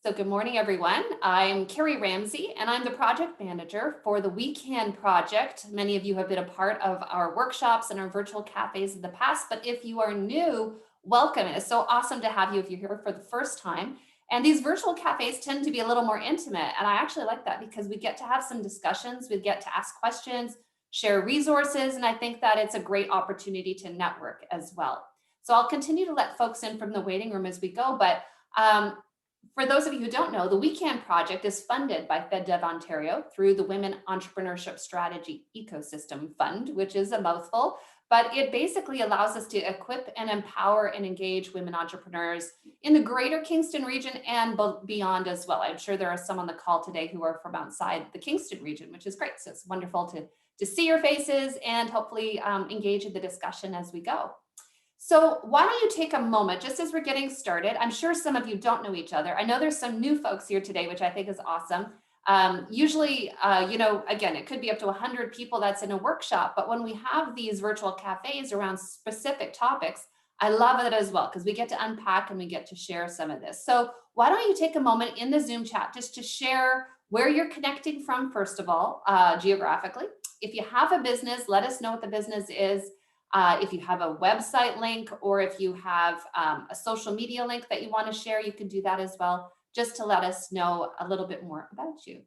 So good morning, everyone. I'm Carrie Ramsey, and I'm the project manager for the We Can project. Many of you have been a part of our workshops and our virtual cafes in the past, but if you are new, welcome. It's so awesome to have you if you're here for the first time. And these virtual cafes tend to be a little more intimate, and I actually like that because we get to have some discussions, we get to ask questions, share resources, and I think that it's a great opportunity to network as well. So I'll continue to let folks in from the waiting room as we go, but for those of you who don't know, the We Can project is funded by FedDev Ontario through the Women Entrepreneurship Strategy Ecosystem Fund, which is a mouthful, but it basically allows us to equip and empower and engage women entrepreneurs in the greater Kingston region and beyond as well. I'm sure there are some on the call today who are from outside the Kingston region, which is great. So it's wonderful to see your faces and hopefully engage in the discussion as we go. So why don't you take a moment, just as we're getting started. I'm sure some of you don't know each other. I know there's some new folks here today, which I think is awesome. Usually, again, it could be up to 100 people that's in a workshop, but when we have these virtual cafes around specific topics, I love it as well, because we get to unpack and we get to share some of this. So why don't you take a moment in the Zoom chat just to share where you're connecting from, first of all, geographically. If you have a business, let us know what the business is. If you have a website link or if you have a social media link that you want to share, you can do that as well, just to let us know a little bit more about you.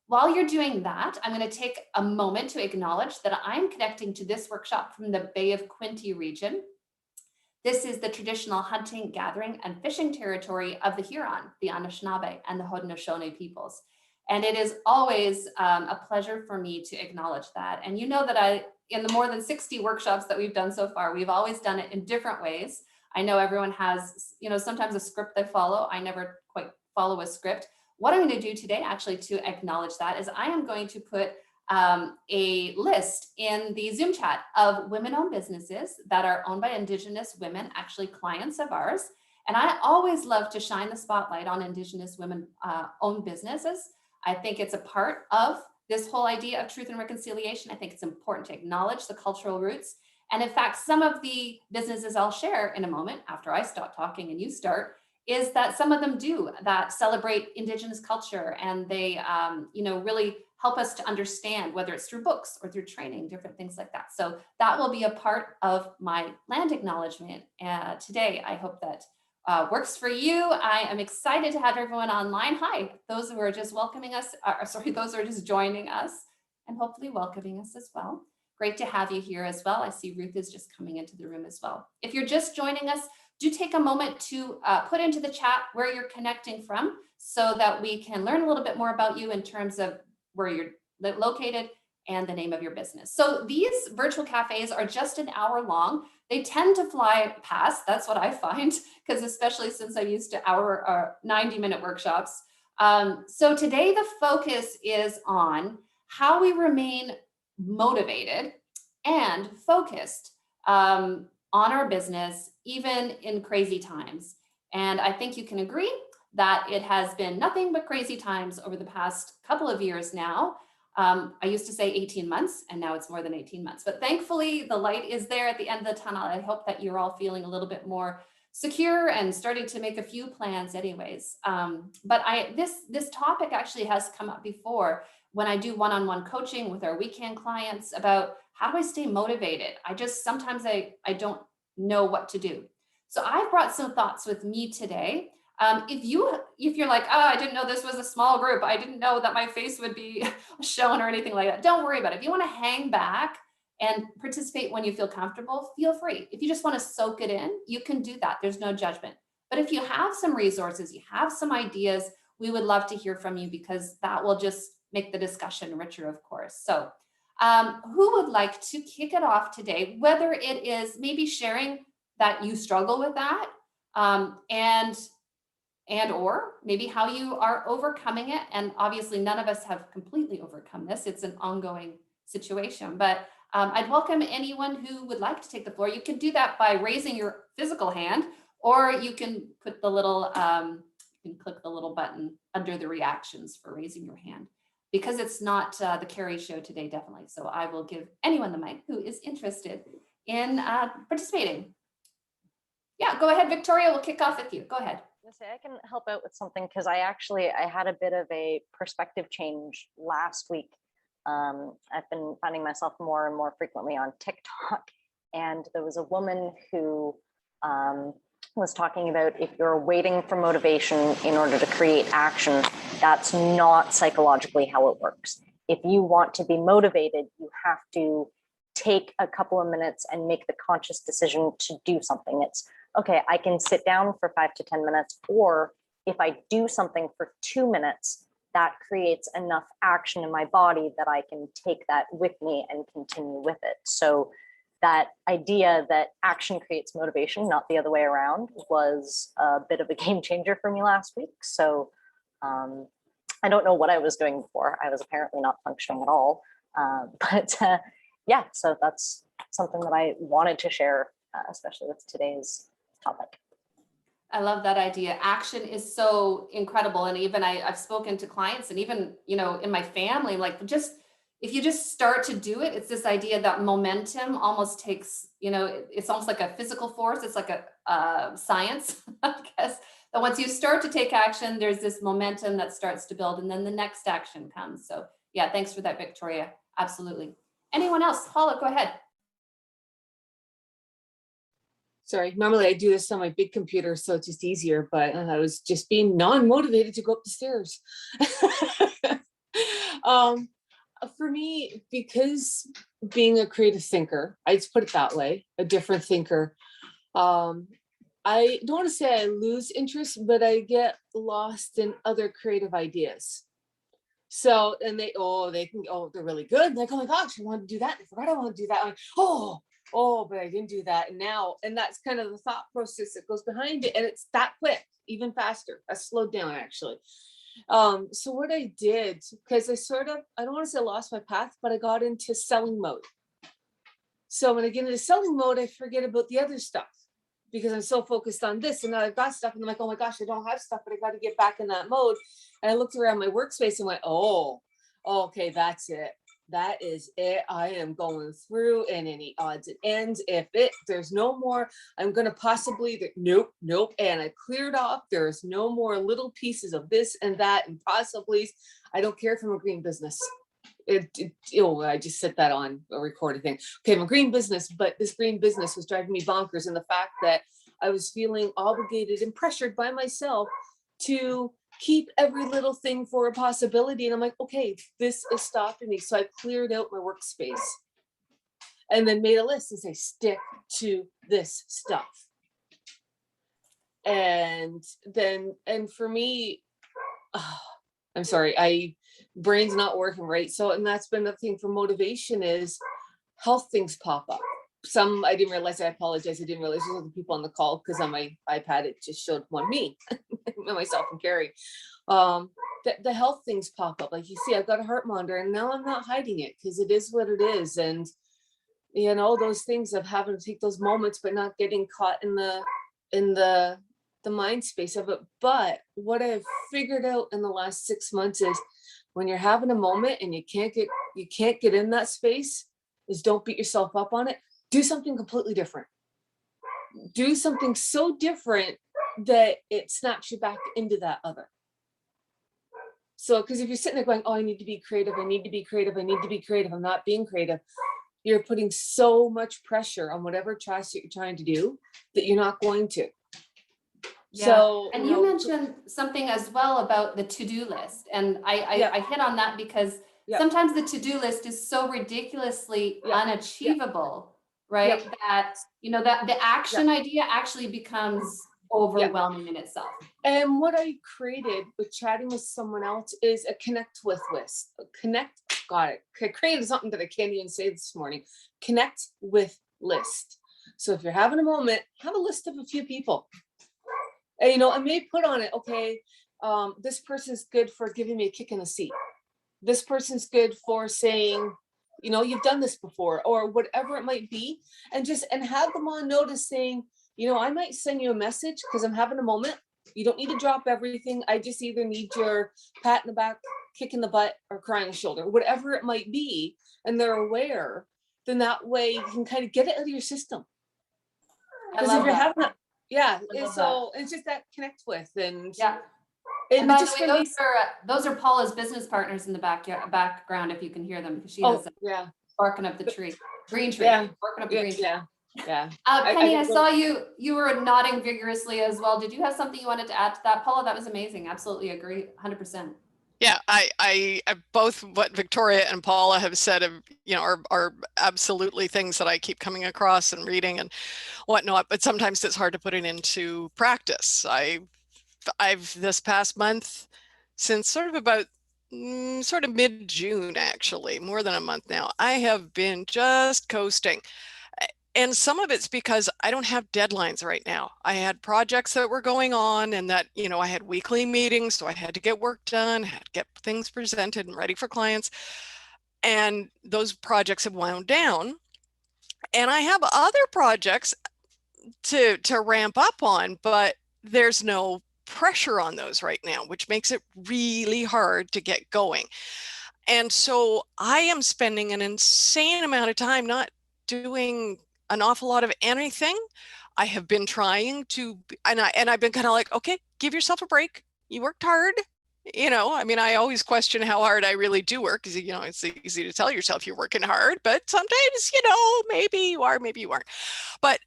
While you're doing that, I'm going to take a moment to acknowledge that I'm connecting to this workshop from the Bay of Quinte region. This is the traditional hunting, gathering, and fishing territory of the Huron, the Anishinaabe, and the Haudenosaunee peoples. And it is always a pleasure for me to acknowledge that. And you know that in the more than 60 workshops that we've done so far, we've always done it in different ways. I know everyone has, sometimes a script they follow. I never quite follow a script. What I'm going to do today, actually, to acknowledge that is I am going to put a list in the Zoom chat of women-owned businesses that are owned by Indigenous women, actually clients of ours. And I always love to shine the spotlight on Indigenous women-owned businesses. I think it's a part of this whole idea of truth and reconciliation. I think it's important to acknowledge the cultural roots. And in fact, some of the businesses I'll share in a moment after I stop talking and you start, is that some of them do that celebrate Indigenous culture, and they really help us to understand, whether it's through books or through training, different things like that. So that will be a part of my land acknowledgement today. I hope that works for you. I am excited to have everyone online. Hi, those who are just welcoming us, those who are just joining us and hopefully welcoming us as well. Great to have you here as well. I see Ruth is just coming into the room as well. If you're just joining us, do take a moment to put into the chat where you're connecting from so that we can learn a little bit more about you in terms of where you're located and the name of your business. So these virtual cafes are just an hour long. They tend to fly past. That's what I find, because especially since I'm used to 90-minute workshops. So today the focus is on how we remain motivated and focused on our business, even in crazy times. And I think you can agree that it has been nothing but crazy times over the past couple of years now. I used to say 18 months, and now it's more than 18 months. But thankfully, the light is there at the end of the tunnel. I hope that you're all feeling a little bit more secure and starting to make a few plans anyways. But this topic actually has come up before when I do one-on-one coaching with our We Can clients about how do I stay motivated? Sometimes I don't know what to do. So I've brought some thoughts with me today. If you're like, oh, I didn't know this was a small group, I didn't know that my face would be shown or anything like that, don't worry about it. If you want to hang back and participate when you feel comfortable, feel free. If you just want to soak it in, you can do that. There's no judgment. But if you have some resources, you have some ideas, we would love to hear from you, because that will just make the discussion richer, of course. So who would like to kick it off today, whether it is maybe sharing that you struggle with that, and or maybe how you are overcoming it. And obviously none of us have completely overcome this. It's an ongoing situation, but I'd welcome anyone who would like to take the floor. You can do that by raising your physical hand, or you can put the little, you can click the little button under the reactions for raising your hand, because it's not the Carrie show today, definitely. So I will give anyone the mic who is interested in participating. Yeah, go ahead, Victoria. We'll kick off with you. Go ahead. Say I can help out with something because I had a bit of a perspective change last week. I've been finding myself more and more frequently on TikTok, and there was a woman who was talking about if you're waiting for motivation in order to create action, that's not psychologically how it works. If you want to be motivated, you have to take a couple of minutes and make the conscious decision to do something. It's okay, I can sit down for 5 to 10 minutes, or if I do something for 2 minutes, that creates enough action in my body that I can take that with me and continue with it. So that idea that action creates motivation, not the other way around, was a bit of a game changer for me last week. So I don't know what I was doing before. I was apparently not functioning at all. Yeah, so that's something that I wanted to share, especially with today's topic. I love that idea. Action is so incredible. And even I've spoken to clients, and even, in my family, like, just, if you just start to do it, it's this idea that momentum almost takes, it's almost like a physical force. It's like a science, I guess, that once you start to take action, there's this momentum that starts to build, and then the next action comes. So yeah, thanks for that, Victoria. Absolutely. Anyone else? Paula, go ahead. Sorry, normally I do this on my big computer, so it's just easier, but I was just being non-motivated to go up the stairs. For me, because being a creative thinker, I just put it that way, a different thinker, I don't want to say I lose interest, but I get lost in other creative ideas. So, and they're really good. Like, oh my gosh, I want to do that. I forgot I want to do that. I'm like, but I didn't do that. And that's kind of the thought process that goes behind it. And it's that quick, even faster. I slowed down actually. So what I did, because I don't want to say I lost my path, but I got into selling mode. So when I get into selling mode, I forget about the other stuff because I'm so focused on this, and now I've got stuff and I'm like, oh my gosh, I don't have stuff, but I got to get back in that mode. And I looked around my workspace and went, okay, that's it. That is it. I am going through, and any odds and ends, there's no more, I'm going to possibly, nope. And I cleared off. There's no more little pieces of this and that and possibly. I don't care if I'm a green business. I just set that on a recorded thing. Okay, I'm a green business, but this green business was driving me bonkers. And the fact that I was feeling obligated and pressured by myself to keep every little thing for a possibility. And I'm like, okay, this is stopping me. So I cleared out my workspace and then made a list and say, stick to this stuff. And for me, I'm sorry, brain's not working right. So, and that's been the thing for motivation is health things pop up. Some I didn't realize. I apologize. I didn't realize there were people on the call because on my iPad it just showed me, myself and Carrie. The health things pop up. Like you see, I've got a heart monitor, and now I'm not hiding it because it is what it is. And those things of having to take those moments, but not getting caught in the mind space of it. But what I've figured out in the last 6 months is when you're having a moment and you can't get in that space, is don't beat yourself up on it. Do something completely different. Do something so different that it snaps you back into that other. So, because if you're sitting there going, oh, I need to be creative, I'm not being creative, you're putting so much pressure on whatever task that you're trying to do that you're not going to. Yeah. So, and you mentioned something as well about the to-do list. And I hit on that because sometimes the to-do list is so ridiculously unachievable, right? That, that the action idea actually becomes overwhelming in itself. And what I created with chatting with someone else is a connect with list. Got it. I created something that I can't even say this morning. Connect with list. So if you're having a moment, have a list of a few people. And, I may put on it, okay, this person's good for giving me a kick in the seat. This person's good for saying, you've done this before, or whatever it might be. And have them on notice saying, I might send you a message because I'm having a moment. You don't need to drop everything. I just either need your pat in the back, kick in the butt, or cry on the shoulder, whatever it might be. And they're aware, then that way you can kind of get it out of your system. Because if you're having Yeah. I And love that. so it's just that connect with Yeah. and And by the just way, for me. those are Paula's business partners in the background, if you can hear them, because she Oh has yeah. barking up the tree, green tree, Yeah. barking up the Yeah. green tree. Yeah. Yeah. Penny, I gotta saw go. you were nodding vigorously as well. Did you have something you wanted to add to that? Paula, that was amazing. Absolutely agree, 100%. Yeah, I both what Victoria and Paula have said, are absolutely things that I keep coming across and reading and whatnot. But sometimes it's hard to put it into practice. I've this past month, since sort of about sort of mid-June, actually, more than a month now, I have been just coasting. And some of it's because I don't have deadlines right now. I had projects that were going on and that, I had weekly meetings, so I had to get work done, had to get things presented and ready for clients. And those projects have wound down. And I have other projects to ramp up on, but there's no pressure on those right now, which makes it really hard to get going. And so I am spending an insane amount of time not doing an awful lot of anything. I have been trying to, and I've been kind of like, okay, give yourself a break. You worked hard. I mean, I always question how hard I really do work because, it's easy to tell yourself you're working hard, but sometimes, maybe you are, maybe you aren't. But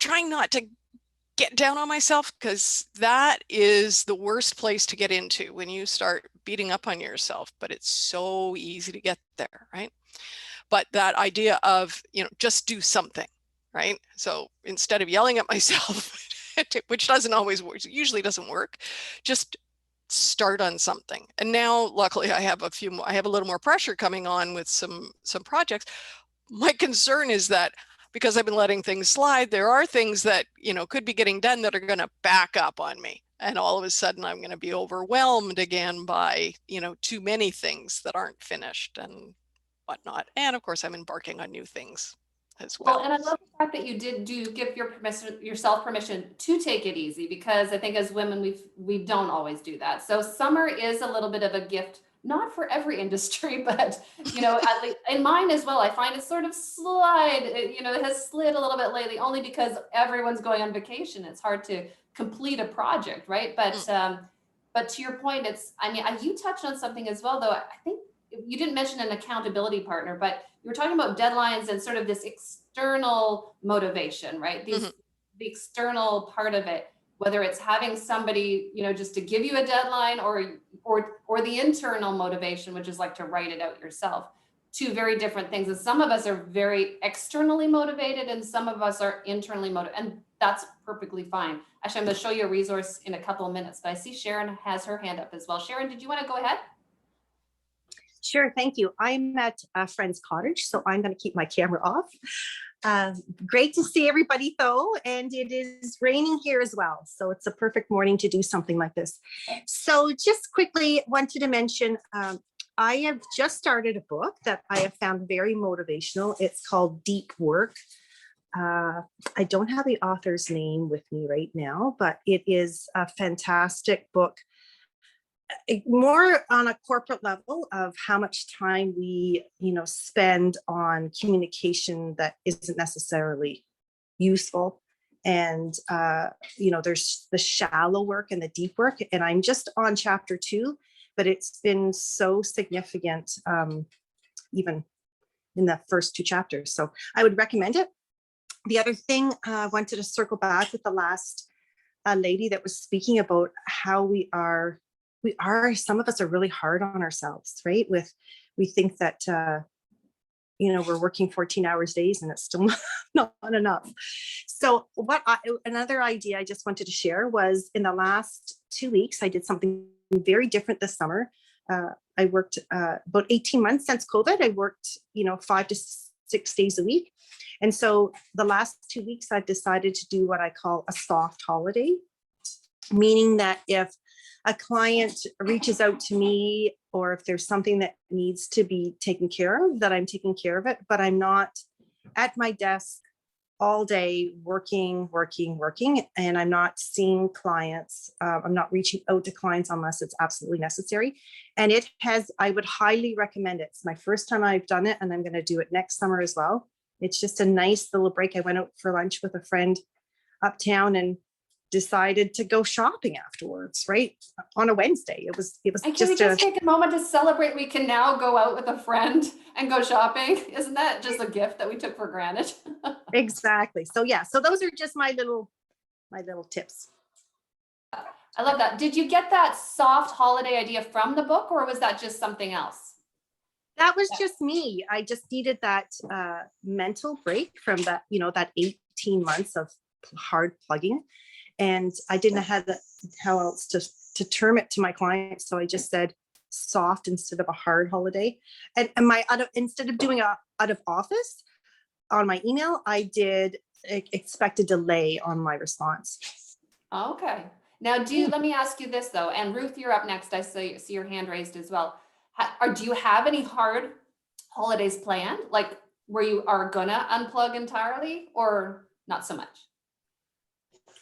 trying not to get down on myself, because that is the worst place to get into when you start beating up on yourself. But it's so easy to get there, right? But that idea of, just do something, right? So instead of yelling at myself, which doesn't always work, usually doesn't work, just start on something. And now, luckily, I have a little more pressure coming on with some projects. My concern is that because I've been letting things slide, there are things that, could be getting done that are going to back up on me. And all of a sudden I'm going to be overwhelmed again by, too many things that aren't finished and whatnot. And of course I'm embarking on new things as well. Well, and I love the fact that you do give yourself permission to take it easy, because I think as women, we don't always do that. So summer is a little bit of a gift, not for every industry, but at least in mine as well. I find it sort of it has slid a little bit lately, only because everyone's going on vacation. It's hard to complete a project, right? But to your point, you touched on something as well, though. I think you didn't mention an accountability partner, but you were talking about deadlines and sort of this external motivation, right? The external part of it, whether it's having somebody, just to give you a deadline, or the internal motivation, which is like to write it out yourself. Two very different things. And some of us are very externally motivated and some of us are internally motivated, and that's perfectly fine. Actually, I'm going to show you a resource in a couple of minutes, but I see Sharon has her hand up as well. Sharon, did you want to go ahead? Sure, thank you. I'm at a friend's cottage, so I'm going to keep my camera off. Great to see everybody though, and it is raining here as well, so it's a perfect morning to do something like this. So just quickly wanted to mention, I have just started a book that I have found very motivational. It's called Deep Work. I don't have the author's name with me right now, but it is a fantastic book, more on a corporate level of how much time we, spend on communication that isn't necessarily useful. And, there's the shallow work and the deep work. And I'm just on chapter 2, but it's been so significant, even in the first 2 chapters. So I would recommend it. The other thing I wanted to circle back with the last lady that was speaking about how we are, some of us are really hard on ourselves, right? We think that, we're working 14 hours days and it's still not enough. So another idea I just wanted to share was, in the last 2 weeks, I did something very different this summer. I worked about 18 months since COVID. I worked, 5 to 6 days a week. And so the last 2 weeks, I've decided to do what I call a soft holiday, meaning that if a client reaches out to me, or if there's something that needs to be taken care of, that I'm taking care of it, but I'm not at my desk all day working, and I'm not seeing clients. I'm not reaching out to clients unless it's absolutely necessary. And I would highly recommend it. It's my first time I've done it, and I'm going to do it next summer as well. It's just a nice little break. I went out for lunch with a friend uptown and decided to go shopping afterwards, right? On a Wednesday. It was And can we just just take a moment to celebrate we can now go out with a friend and go shopping? Isn't that just a gift that we took for granted? exactly. So yeah, so those are just my little tips. I love that. Did you get that soft holiday idea from the book, or was that just something else? That was just me. I just needed that mental break from that, that 18 months of hard plugging. And I didn't know how else to term it to my clients. So I just said soft instead of a hard holiday. And instead of doing a out of office on my email, I did expect a delay on my response. Okay. Now, let me ask you this though, and Ruth, you're up next. I see your hand raised as well. Do you have any hard holidays planned? Like where you are gonna unplug entirely or not so much?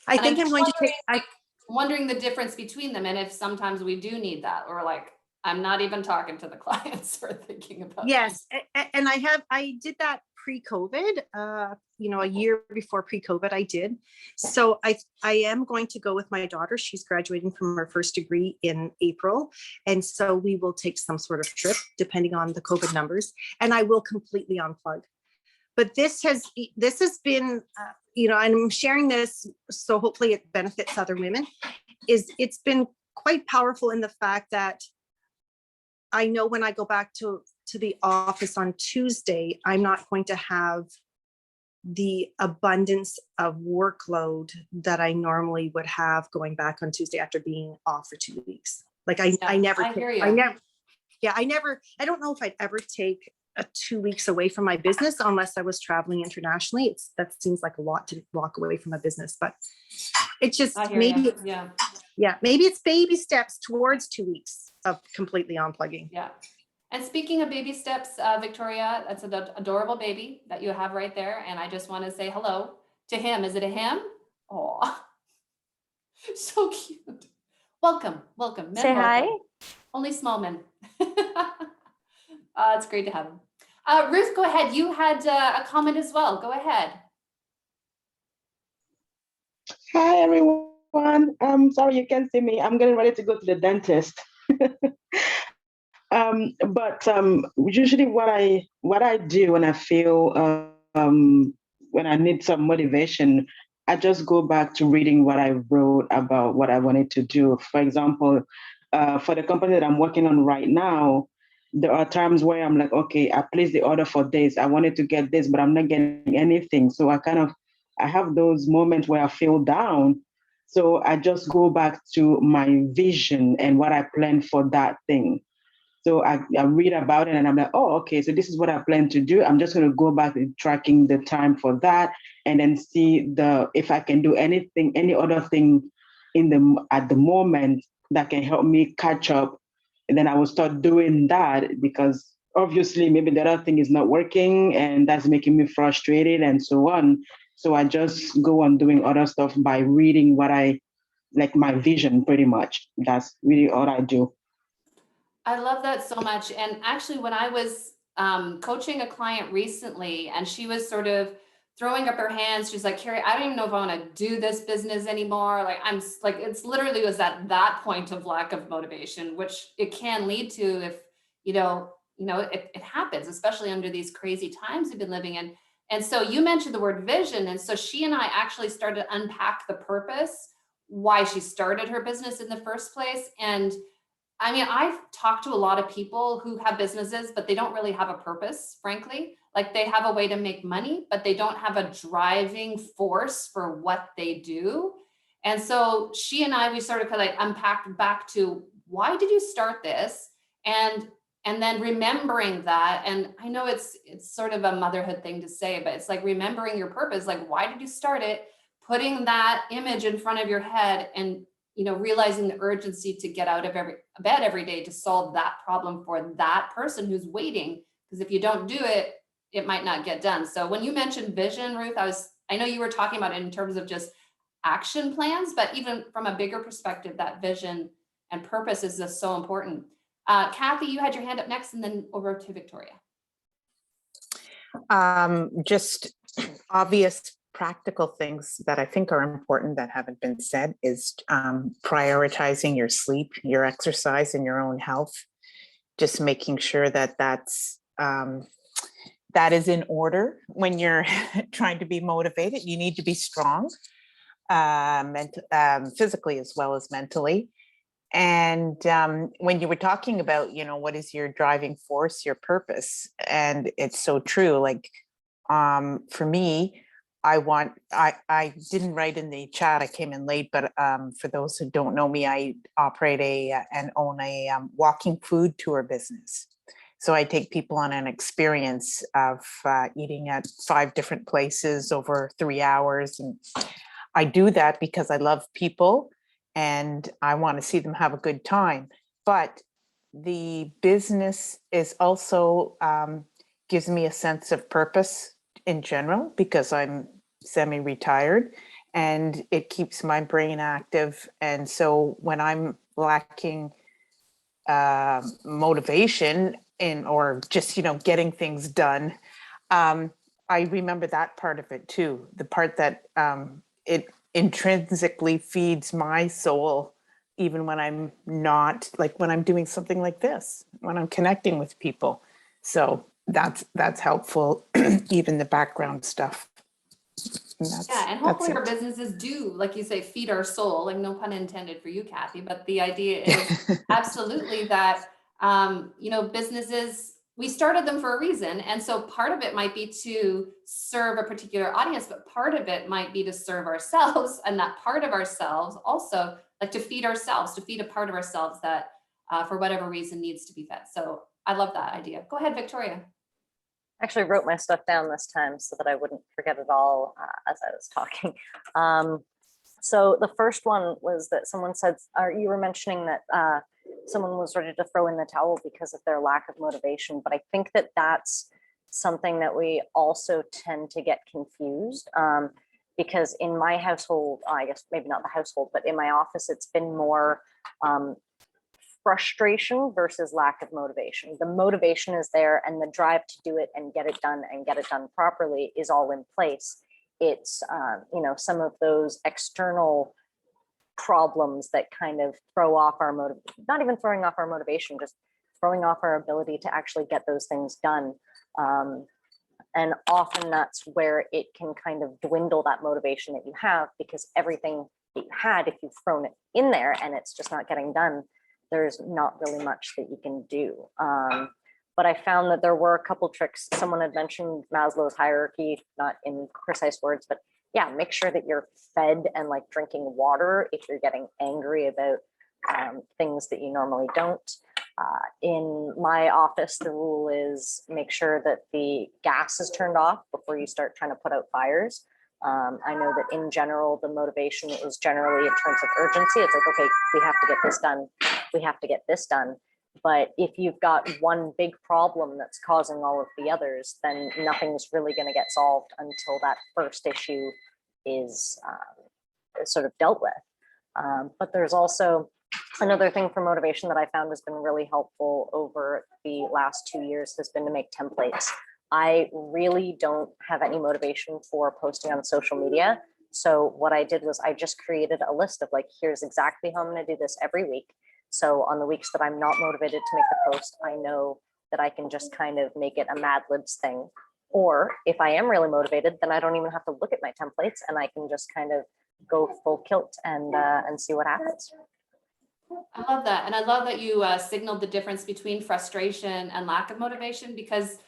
I think I'm going to take, wondering the difference between them and if sometimes we do need that, or like, I'm not even talking to the clients or thinking about. Yes. And I did that pre-COVID, a year before pre-COVID I did. So I am going to go with my daughter. She's graduating from her first degree in April. And so we will take some sort of trip depending on the COVID numbers, and I will completely unplug. But this has been, and I'm sharing this, so hopefully it benefits other women, it's been quite powerful in the fact that I know when I go back to the office on Tuesday, I'm not going to have the abundance of workload that I normally would have going back on Tuesday after being off for 2 weeks. Like I don't know if I'd ever take 2 weeks away from my business unless I was traveling internationally. That seems like a lot to walk away from a business, but it's just maybe it's baby steps towards 2 weeks of completely unplugging. Yeah. And speaking of baby steps, Victoria, that's an adorable baby that you have right there. And I just want to say hello to him. Is it a him? Oh, so cute. Welcome. Men Say hi. welcome. Only small men. It's great to have him. Ruth, go ahead. You had a comment as well. Go ahead. Hi, everyone. Sorry you can't see me. I'm getting ready to go to the dentist. But usually what I do when I feel when I need some motivation, I just go back to reading what I wrote about what I wanted to do. For example, for the company that I'm working on right now, there are times where I'm like, okay, I placed the order for this. I wanted to get this, but I'm not getting anything. So I have those moments where I feel down. So I just go back to my vision and what I planned for that thing. So I read about it and I'm like, oh, okay, so this is what I plan to do. I'm just going to go back and tracking the time for that and then see if I can do any other thing at the moment that can help me catch up. And then I will start doing that because obviously maybe the other thing is not working and that's making me frustrated and so on. So I just go on doing other stuff by reading my vision pretty much. That's really all I do. I love that so much. And actually, when I was coaching a client recently, and she was sort of throwing up her hands, she's like, Carrie, I don't even know if I want to do this business anymore. Like it's literally was at that point of lack of motivation, which it can lead to if, it happens, especially under these crazy times we've been living in. And so you mentioned the word vision. And so she and I actually started to unpack the purpose, why she started her business in the first place. And I mean, I've talked to a lot of people who have businesses, but they don't really have a purpose, frankly. Like they have a way to make money, but they don't have a driving force for what they do. And so she and I, we sort of unpacked back to why did you start this? And then remembering that, and I know it's sort of a motherhood thing to say, but it's like remembering your purpose, like why did you start it? Putting that image in front of your head and realizing the urgency to get out of bed every day to solve that problem for that person who's waiting. Because if you don't do it, it might not get done. So when you mentioned vision, Ruth, I know you were talking about it in terms of just action plans, but even from a bigger perspective, that vision and purpose is just so important. Kathy, you had your hand up next, and then over to Victoria. Just obvious practical things that I think are important that haven't been said is prioritizing your sleep, your exercise, and your own health. Just making sure that that is in order when you're trying to be motivated. You need to be strong, physically as well as mentally. And when you were talking about, what is your driving force, your purpose, and it's so true. Like for me, I didn't write in the chat, I came in late, but for those who don't know me, I operate and own a walking food tour business. So I take people on an experience of eating at 5 different places over 3 hours. And I do that because I love people and I want to see them have a good time. But the business is also gives me a sense of purpose in general, because I'm semi-retired and it keeps my brain active. And so when I'm lacking motivation or just, getting things done, I remember that part of it too. The part that it intrinsically feeds my soul, even when I'm not, like when I'm doing something like this, when I'm connecting with people. So that's helpful, even the background stuff. And hopefully our businesses do, like you say, feed our soul, like no pun intended for you, Kathy, but the idea is absolutely that, businesses, we started them for a reason. And so part of it might be to serve a particular audience, but part of it might be to serve ourselves, and that part of ourselves also, like to feed ourselves, to feed a part of ourselves that for whatever reason needs to be fed. So I love that idea. Go ahead, Victoria. I actually wrote my stuff down this time so that I wouldn't forget it all as I was talking. So the first one was that someone said, you were mentioning that someone was ready to throw in the towel because of their lack of motivation. But I think that that's something that we also tend to get confused, because in my household, I guess maybe not the household, but in my office, it's been more frustration versus lack of motivation. The motivation is there and the drive to do it and get it done properly is all in place. It's, some of those external problems that kind of throw off our not even throwing off our motivation, just throwing off our ability to actually get those things done. And often that's where it can kind of dwindle that motivation that you have, because everything that you had, if you've thrown it in there and it's just not getting done, there's not really much that you can do. But I found that there were a couple tricks. Someone had mentioned Maslow's hierarchy, not in precise words, but yeah, make sure that you're fed and like drinking water if you're getting angry about things that you normally don't. In my office, the rule is make sure that the gas is turned off before you start trying to put out fires. I know that in general, the motivation is generally in terms of urgency. It's like, okay, we have to get this done. We have to get this done. But if you've got one big problem that's causing all of the others, then nothing's really going to get solved until that first issue is sort of dealt with. But there's also another thing for motivation that I found has been really helpful over the last 2 years has been to make templates. I really don't have any motivation for posting on social media. So what I did was I just created a list of like, here's exactly how I'm going to do this every week. So on the weeks that I'm not motivated to make the post, I know that I can just kind of make it a Mad Libs thing. Or if I am really motivated, then I don't even have to look at my templates and I can just kind of go full kilt and see what happens. I love that. And I love that you signaled the difference between frustration and lack of motivation, because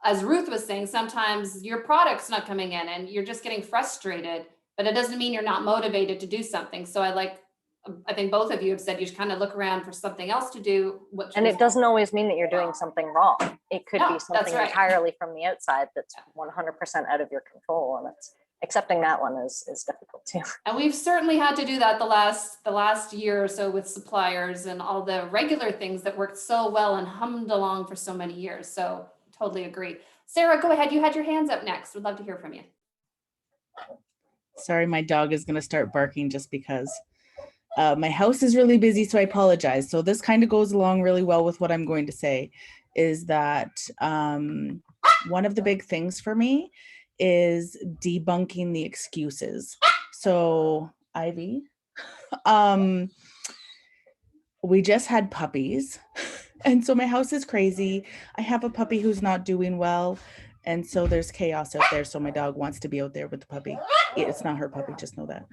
as Ruth was saying, sometimes your product's not coming in and you're just getting frustrated, but it doesn't mean you're not motivated to do something. So I think both of you have said you should kind of look around for something else to do. And it doesn't always mean that you're doing something wrong. It could be something right. entirely from the outside that's 100% out of your control. And it's accepting that one is difficult too. And we've certainly had to do that the last year or so with suppliers and all the regular things that worked so well and hummed along for so many years. So totally agree. Sarah, go ahead. You had your hands up next. We'd love to hear from you. Sorry, my dog is going to start barking just because my house is really busy, so I apologize. So this kind of goes along really well with what I'm going to say, is that one of the big things for me is debunking the excuses. So Ivy, we just had puppies. And so my house is crazy. I have a puppy who's not doing well. And so there's chaos out there. So my dog wants to be out there with the puppy. It's not her puppy, just know that.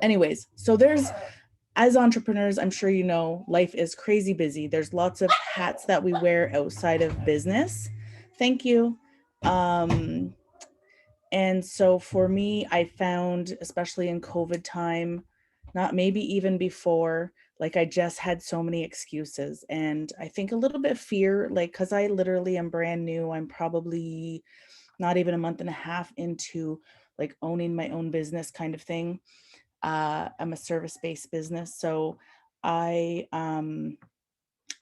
Anyways, so as entrepreneurs, I'm sure you know, life is crazy busy. There's lots of hats that we wear outside of business. Thank you. And so for me, I found, especially in COVID time, not maybe even before, like I just had so many excuses, and I think a little bit of fear, like, cause I literally am brand new. I'm probably not even a month and a half into like owning my own business kind of thing. I'm a service-based business. So I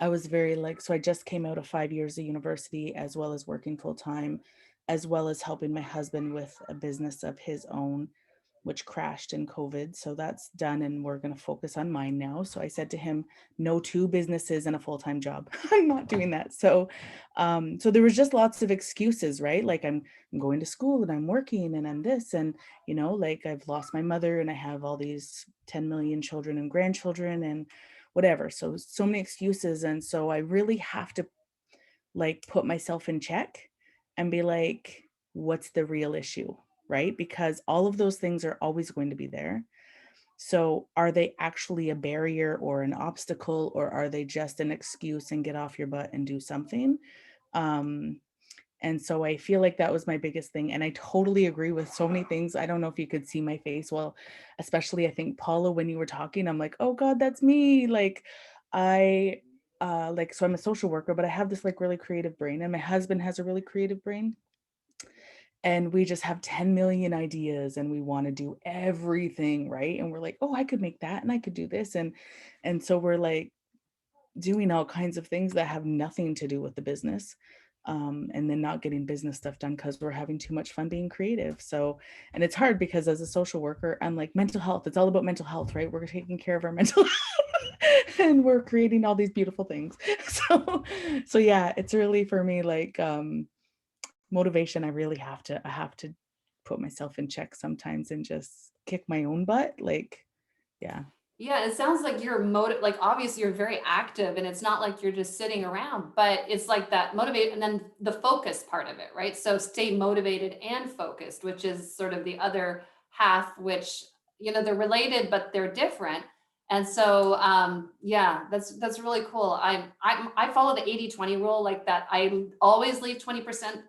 was very like, so I just came out of 5 years of university, as well as working full time, as well as helping my husband with a business of his own, which crashed in COVID. So that's done. And we're going to focus on mine now. So I said to him, no two businesses and a full-time job. I'm not doing that. So, so there was just lots of excuses, right? Like I'm going to school and I'm working and I'm this, and, you know, like I've lost my mother and I have all these 10 million children and grandchildren and whatever. So many excuses. And so I really have to like put myself in check and be like, what's the real issue? Right? Because all of those things are always going to be there. So are they actually a barrier or an obstacle, or are they just an excuse and get off your butt and do something? And so I feel like that was my biggest thing. And I totally agree with so many things. I don't know if you could see my face. Well, especially I think Paula, when you were talking, I'm like, oh God, that's me. Like so I'm a social worker, but I have this like really creative brain, and my husband has a really creative brain. And we just have 10 million ideas and we want to do everything, right? And we're like, oh, I could make that and I could do this. And so we're like doing all kinds of things that have nothing to do with the business. And then not getting business stuff done because we're having too much fun being creative. So, and it's hard because as a social worker, I'm like, mental health, it's all about mental health, right? We're taking care of our mental health and we're creating all these beautiful things. So yeah, it's really for me, like, motivation. I really have to put myself in check sometimes and just kick my own butt. Like, yeah. Yeah, it sounds like you're like obviously you're very active, and it's not like you're just sitting around, but it's like that motivate and then the focus part of it, right? So stay motivated and focused, which is sort of the other half, which, you know, they're related, but they're different. And so yeah, that's really cool. I follow the 80-20 rule, like that. I always leave 20%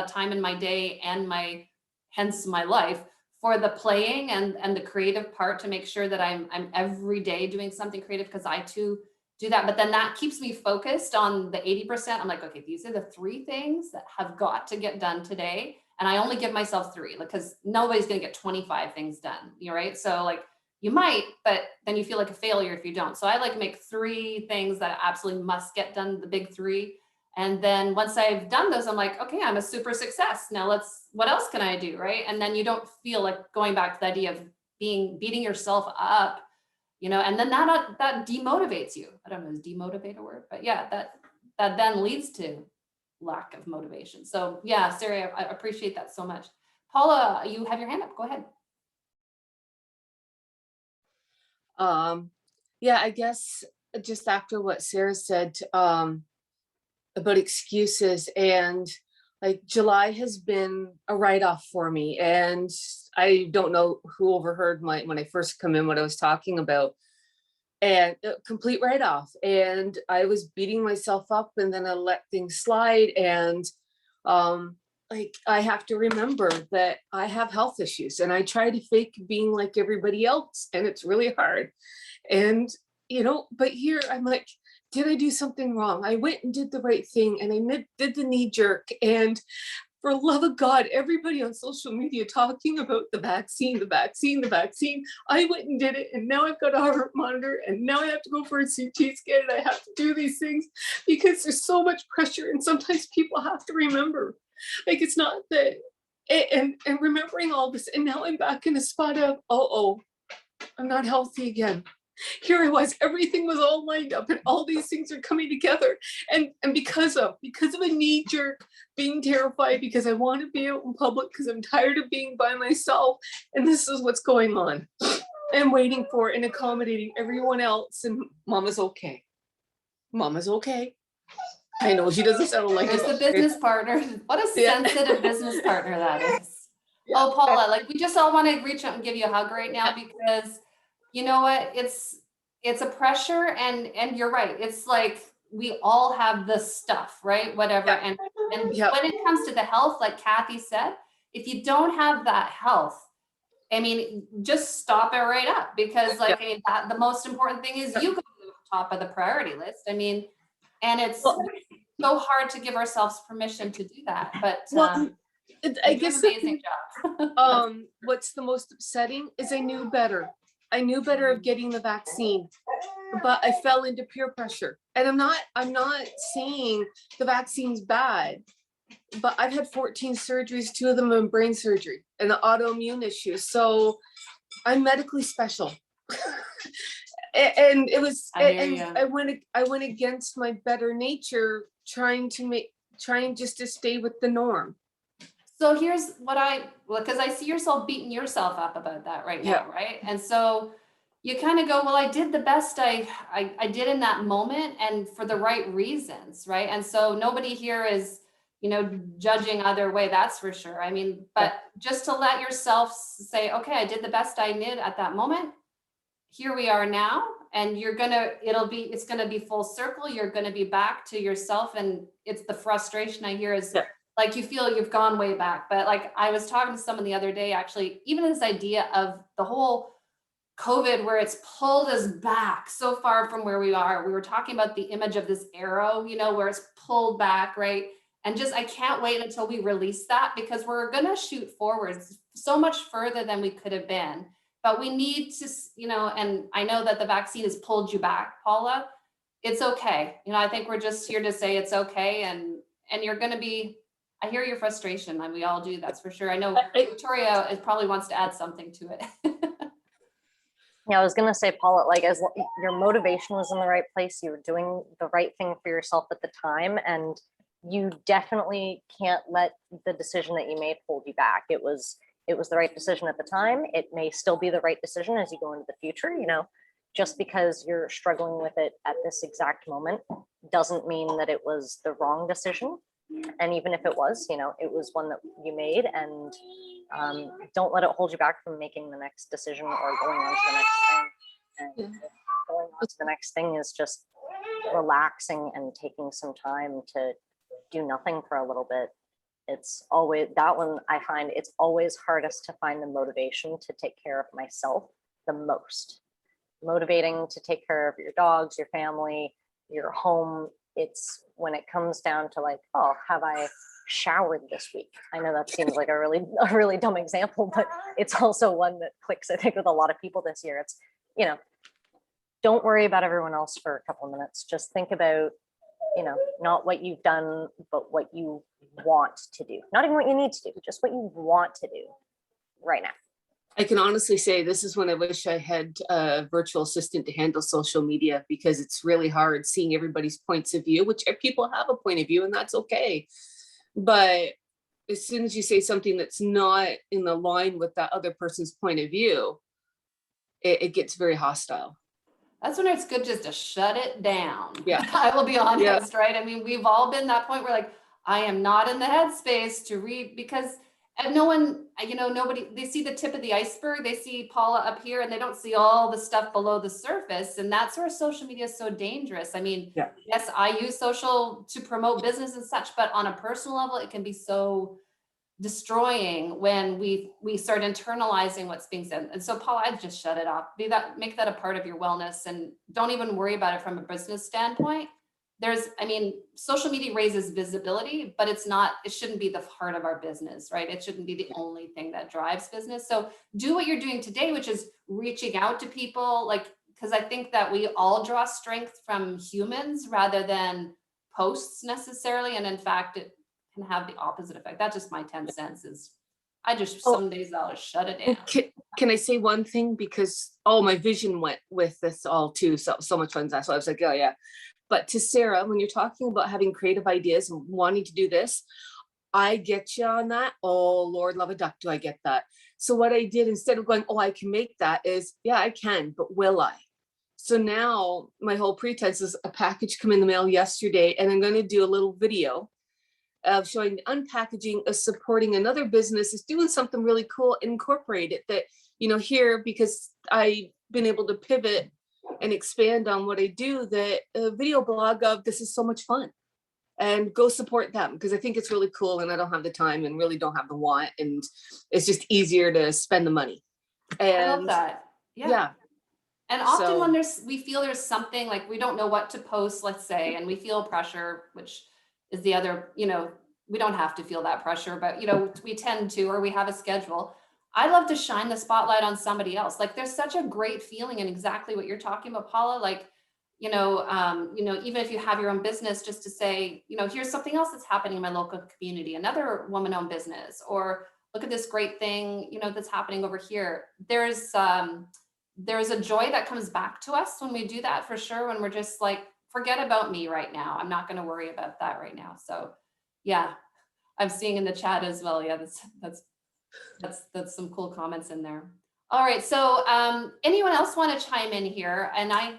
time in my day and hence my life for the playing and the creative part, to make sure that I'm every day doing something creative, because I too do that. But then that keeps me focused on the 80%. I'm like, okay, these are the 3 things that have got to get done today. And I only give myself 3, because nobody's going to get 25 things done. You're right. So like you might, but then you feel like a failure if you don't. So I like make 3 things that absolutely must get done, the big 3. And then once I've done those, I'm like, okay, I'm a super success. Now what else can I do? Right. And then you don't feel like going back to the idea of beating yourself up, you know, and then that demotivates you. I don't know, is demotivate a word, but yeah, that then leads to lack of motivation. So yeah, Sarah, I appreciate that so much. Paula, you have your hand up. Go ahead. Yeah, I guess just after what Sarah said, about excuses, and like July has been a write-off for me, and I don't know who overheard when I first come in what I was talking about, and a complete write-off, and I was beating myself up, and then I let things slide. And like I have to remember that I have health issues, and I try to fake being like everybody else, and it's really hard. And you know, but here I'm like, did I do something wrong? I went and did the right thing, and I did the knee jerk. And for love of God, everybody on social media talking about the vaccine, the vaccine, the vaccine. I went and did it, and now I've got a heart monitor, and now I have to go for a CT scan, and I have to do these things because there's so much pressure. And sometimes people have to remember, like, it's not that, and remembering all this. And now I'm back in a spot of, oh, I'm not healthy again. here I was, everything was all lined up and all these things are coming together. And because of a knee jerk, being terrified because I want to be out in public because I'm tired of being by myself. And this is what's going on. I'm waiting for and accommodating everyone else. And Mama's okay. Mama's okay. I know she doesn't sound like There's the business partner. What a sensitive business partner that is. Yeah. Oh, Paula, like we just all want to reach out and give you a hug right now because you know what? It's a pressure and you're right. It's like we all have the stuff, right? Whatever. Yeah. And Yeah. when it comes to the health, like Kathy said, if you don't have that health, I mean, just stop it right up because like the most important thing is you go to the top of the priority list. I mean, and it's so hard to give ourselves permission to do that. But I guess an amazing job. What's the most upsetting is I knew better. I knew better of getting the vaccine, but I fell into peer pressure. And I'm not saying the vaccine's bad, but I've had 14 surgeries, 2 of them in brain surgery and the autoimmune issues. So I'm medically special. And it was, I went against my better nature, trying just to stay with the norm. So here's what because I see yourself beating yourself up about that right now, right? And so you kind of go, well, I did the best I did in that moment and for the right reasons, right? And so nobody here is, judging either way, that's for sure. I mean, but just to let yourself say, okay, I did the best I did at that moment. Here we are now, and it's gonna be full circle. You're gonna be back to yourself, and it's the frustration I hear is like you feel you've gone way back. But like I was talking to someone the other day, actually, even this idea of the whole COVID, where it's pulled us back so far from where we are. We were talking about the image of this arrow, where it's pulled back, right? And just I can't wait until we release that because we're gonna shoot forwards so much further than we could have been. But we need to, and I know that the vaccine has pulled you back, Paula. It's okay. I think we're just here to say it's okay. And you're going to be, I hear your frustration, and we all do, that's for sure. I know Victoria probably wants to add something to it. Yeah, I was going to say, Paula, like as your motivation was in the right place, you were doing the right thing for yourself at the time. And you definitely can't let the decision that you made hold you back. It was the right decision at the time. It may still be the right decision as you go into the future. Just because you're struggling with it at this exact moment doesn't mean that it was the wrong decision. And even if it was, it was one that you made, and don't let it hold you back from making the next decision or going on to the next thing. And going on to the next thing is just relaxing and taking some time to do nothing for a little bit. It's always that one. I find it's always hardest to find the motivation to take care of myself the most. Motivating to take care of your dogs, your family, your home. It's when it comes down to like, oh, have I showered this week? I know that seems like a really dumb example, but it's also one that clicks, I think, with a lot of people this year. It's, don't worry about everyone else for a couple of minutes. Just think about, not what you've done, but what you want to do. Not even what you need to do, just what you want to do right now. I can honestly say this is when I wish I had a virtual assistant to handle social media, because it's really hard seeing everybody's points of view, which people have a point of view and that's okay. But as soon as you say something that's not in the line with that other person's point of view, it gets very hostile. That's when it's good just to shut it down. Yeah. I will be honest, right? I mean, we've all been that point where like, I am not in the headspace to read, because no one, nobody, they see the tip of the iceberg. They see Paula up here and they don't see all the stuff below the surface. And that's where social media is so dangerous. I mean, yes, I use social to promote business and such, but on a personal level, it can be so destroying when we start internalizing what's being said. And so Paula, I'd just shut it off. Make that a part of your wellness, and don't even worry about it from a business standpoint. Social media raises visibility, but it shouldn't be the heart of our business, right? It shouldn't be the only thing that drives business. So do what you're doing today, which is reaching out to people, because I think that we all draw strength from humans rather than posts necessarily. And in fact, it can have the opposite effect. That's just my 10 cents is I just, Oh. some days I'll shut it Oh, down. can I say one thing? Because, oh, my vision went with this all too. So much fun. That's why I was like, oh yeah. But to Sarah, when you're talking about having creative ideas and wanting to do this, I get you on that. Oh, Lord, love a duck. Do I get that? So what I did, instead of going, oh, I can make that, is, yeah, I can, but will I? So now my whole pretense is a package come in the mail yesterday, and I'm going to do a little video of showing the unpackaging of supporting another business is doing something really cool, incorporate it that, you know, here, because I've been able to pivot and expand on what I do, that a video blog of this is so much fun, and go support them, because I think it's really cool and I don't have the time and really don't have the want, and it's just easier to spend the money. I love And that. Yeah. yeah, And often So- when we feel there's something like we don't know what to post, let's say, and we feel pressure, which is the other, you know, we don't have to feel that pressure, but you know, we tend to, or we have a schedule. I love to shine the spotlight on somebody else. Like there's such a great feeling in exactly what you're talking about, Paula. Like, you know, even if you have your own business, just to say, you know, here's something else that's happening in my local community, another woman-owned business, or look at this great thing, you know, that's happening over here. There's a joy that comes back to us when we do that, for sure. When we're just like, forget about me right now. I'm not going to worry about that right now. So yeah, I'm seeing in the chat as well. Yeah, that's some cool comments in there. All right. So anyone else want to chime in here? And I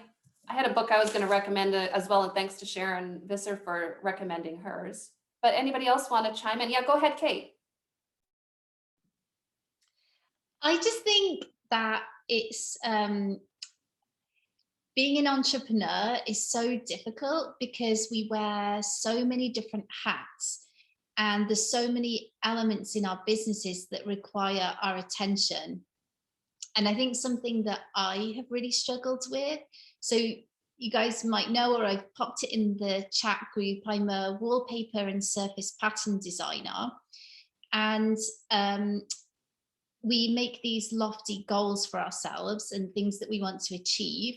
had a book I was going to recommend as well. And thanks to Sharon Visser for recommending hers. But anybody else want to chime in? Yeah, go ahead, Kate. I just think that it's being an entrepreneur is so difficult because we wear so many different hats, and there's so many elements in our businesses that require our attention. And I think something that I have really struggled with, so you guys might know, or I've popped it in the chat group, I'm a wallpaper and surface pattern designer. And we make these lofty goals for ourselves and things that we want to achieve,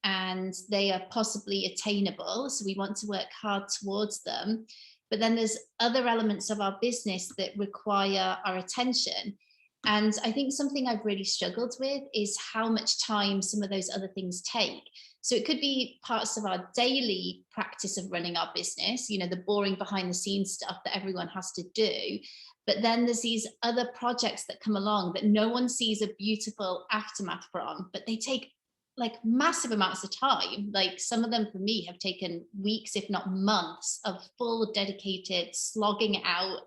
and they are possibly attainable. So we want to work hard towards them. But then there's other elements of our business that require our attention. And I think something I've really struggled with is how much time some of those other things take. So it could be parts of our daily practice of running our business, you know, the boring behind the scenes stuff that everyone has to do. But then there's these other projects that come along that no one sees a beautiful aftermath from, but they take like massive amounts of time. Like some of them for me have taken weeks, if not months, of full dedicated slogging out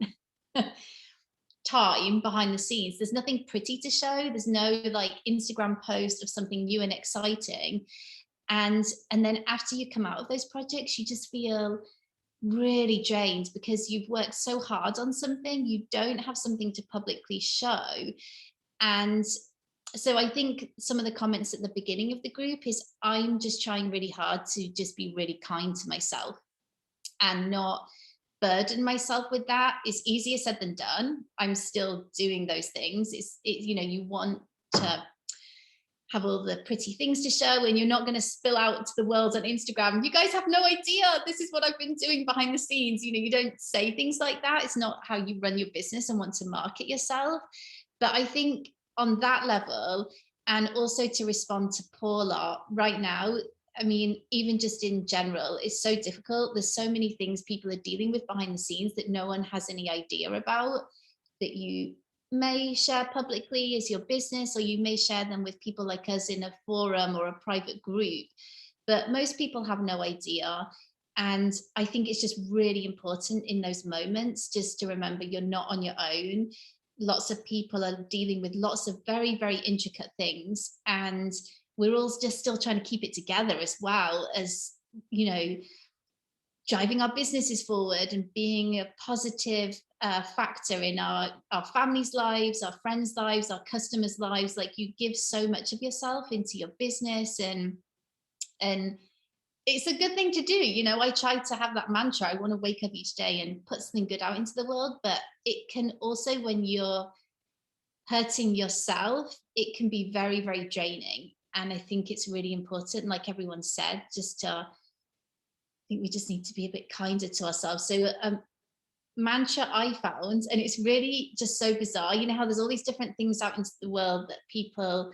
time behind the scenes. There's nothing pretty to show. There's no like Instagram post of something new and exciting. And then after you come out of those projects, you just feel really drained because you've worked so hard on something, you don't have something to publicly show. And so I think some of the comments at the beginning of the group is I'm just trying really hard to just be really kind to myself and not burden myself with that. It's easier said than done. I'm still doing those things. It's you know, you want to have all the pretty things to show, and you're not going to spill out to the world on Instagram. You guys have no idea. This is what I've been doing behind the scenes. You know, you don't say things like that. It's not how you run your business and want to market yourself. But I think on that level, and also to respond to Paula right now, I mean, even just in general, it's so difficult. There's so many things people are dealing with behind the scenes that no one has any idea about, that you may share publicly as your business, or you may share them with people like us in a forum or a private group, but most people have no idea. And I think it's just really important in those moments just to remember you're not on your own. Lots of people are dealing with lots of very, very intricate things, and we're all just still trying to keep it together, as well as, you know, driving our businesses forward and being a positive factor in our families' lives, our friends' lives, our customers' lives. Like, you give so much of yourself into your business, and it's a good thing to do. You know, I try to have that mantra. I want to wake up each day and put something good out into the world, but it can also, when you're hurting yourself, it can be very, very draining. And I think it's really important, like everyone said, just to, I think we just need to be a bit kinder to ourselves. So mantra I found, and it's really just so bizarre. You know how there's all these different things out into the world that people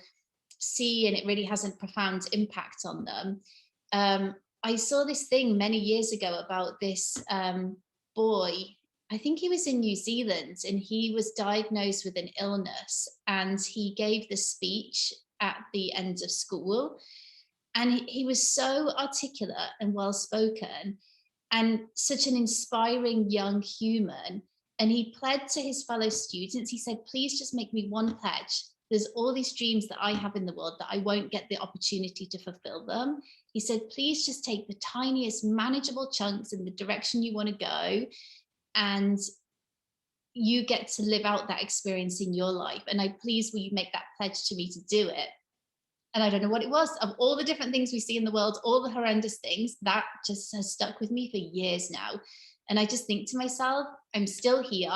see and it really has a profound impact on them. I saw this thing many years ago about this boy. I think he was in New Zealand, and he was diagnosed with an illness, and he gave the speech at the end of school, and he was so articulate and well spoken and such an inspiring young human. And he pled to his fellow students. He said, please just make me one pledge. There's all these dreams that I have in the world that I won't get the opportunity to fulfill them. He said, please just take the tiniest manageable chunks in the direction you want to go, and you get to live out that experience in your life. And will you make that pledge to me to do it? And I don't know what it was. Of all the different things we see in the world, all the horrendous things, that just has stuck with me for years now. And I just think to myself, I'm still here.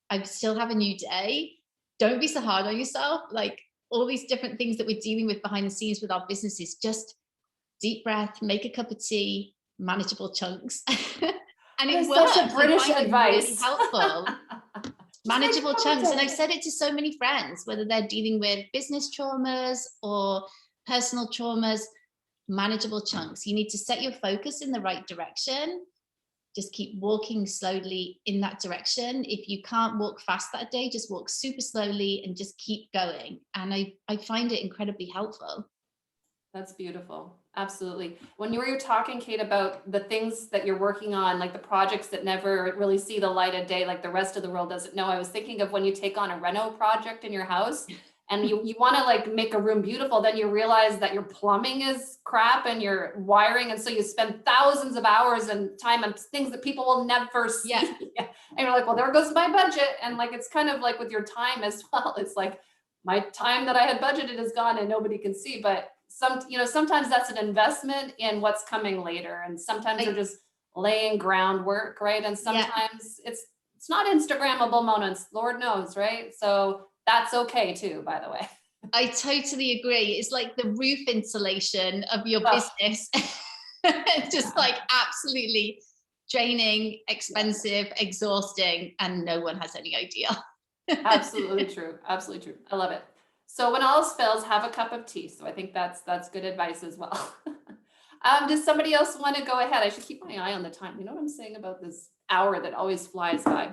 I still have a new day. Don't be so hard on yourself. Like, all these different things that we're dealing with behind the scenes with our businesses, just deep breath, make a cup of tea, manageable chunks. And it works. Such a British advice. Really helpful. Manageable chunks. And I've said it to so many friends, whether they're dealing with business traumas or personal traumas, manageable chunks. You need to set your focus in the right direction. Just keep walking slowly in that direction. If you can't walk fast that day, just walk super slowly and just keep going. And I find it incredibly helpful. That's beautiful. Absolutely. When you were talking, Kate, about the things that you're working on, like the projects that never really see the light of day, like the rest of the world doesn't know, I was thinking of when you take on a reno project in your house and you want to like make a room beautiful, then you realize that your plumbing is crap and your wiring. And so you spend thousands of hours and time on things that people will never see. Yeah. And you're like, well, there goes my budget. And like, it's kind of like with your time as well. It's like my time that I had budgeted is gone and nobody can see. But sometimes that's an investment in what's coming later. And sometimes they're just laying groundwork, right? And sometimes it's not Instagrammable moments, Lord knows, right? So that's okay too, by the way. I totally agree. It's like the roof insulation of your business. Just like absolutely draining, expensive, exhausting, and no one has any idea. Absolutely true. Absolutely true. I love it. So when all else fails, have a cup of tea. So I think that's good advice as well. Does somebody else want to go ahead? I should keep my eye on the time. You know what I'm saying about this hour that always flies by?